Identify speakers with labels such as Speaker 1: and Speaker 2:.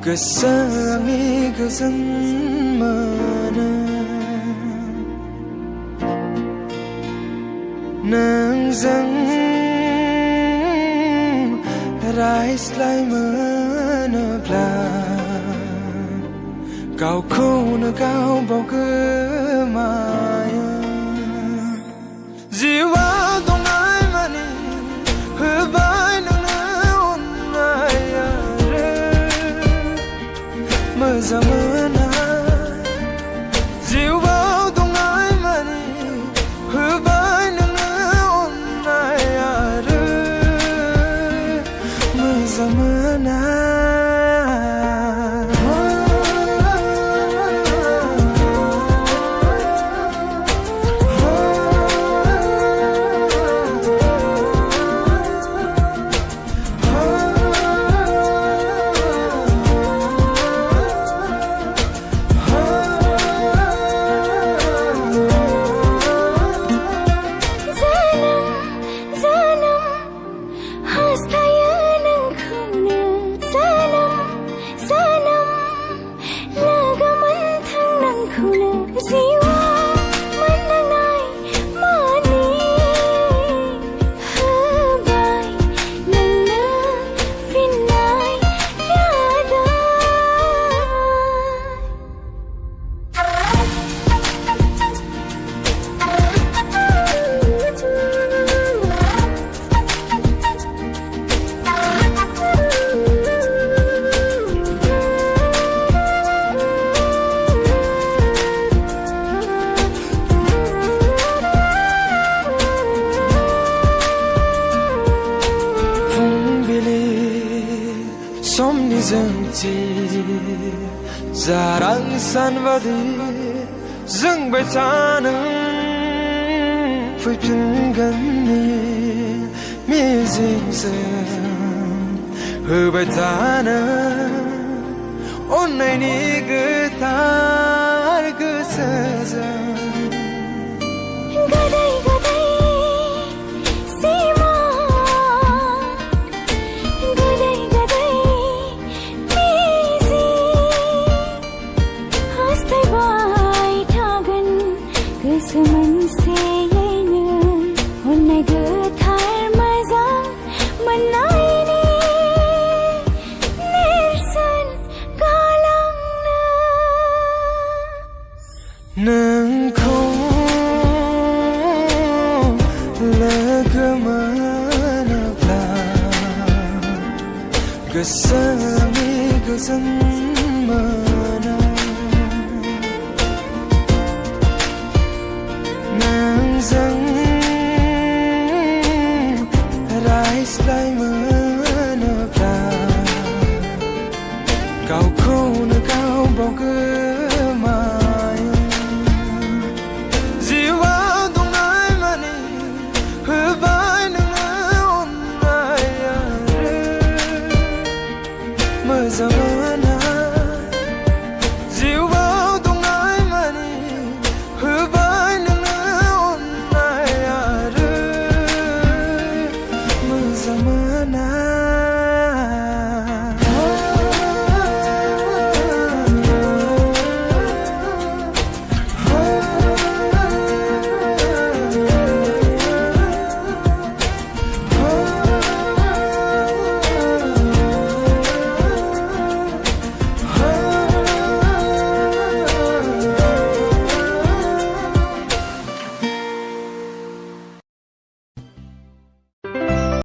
Speaker 1: गोसो आंनि गोजोन मोनो नोंजों रायज्लाय मोनोब्ला गावखौनो गाव बावगोमायो जिउआव दंनाय मानि होबाय नोंनो अननाय आरो मोजां मोना जिउआव दंनाय मानि होबाय नोंनो अननाय आरो मोजां मोना समनि जोंथि जारां सानबादि जोंबाय थानो फैफिनगोननि मिजिंजों होबाय थानो अननायनि गोथार गोसोजों
Speaker 2: मोनसेयैनो अननाय गोथार मोजां मोननायनि नेरसोन गालांनो
Speaker 1: नोंखौ लोगो मोनोब्ला गोसो आंनि गोजोन मोनो नोंजों रायज्लाय मोनोब्ला गावखौनो गाव बावगोमायो जिउआव दंनाय मानि होबाय नोंनो अननाय आरो मोजां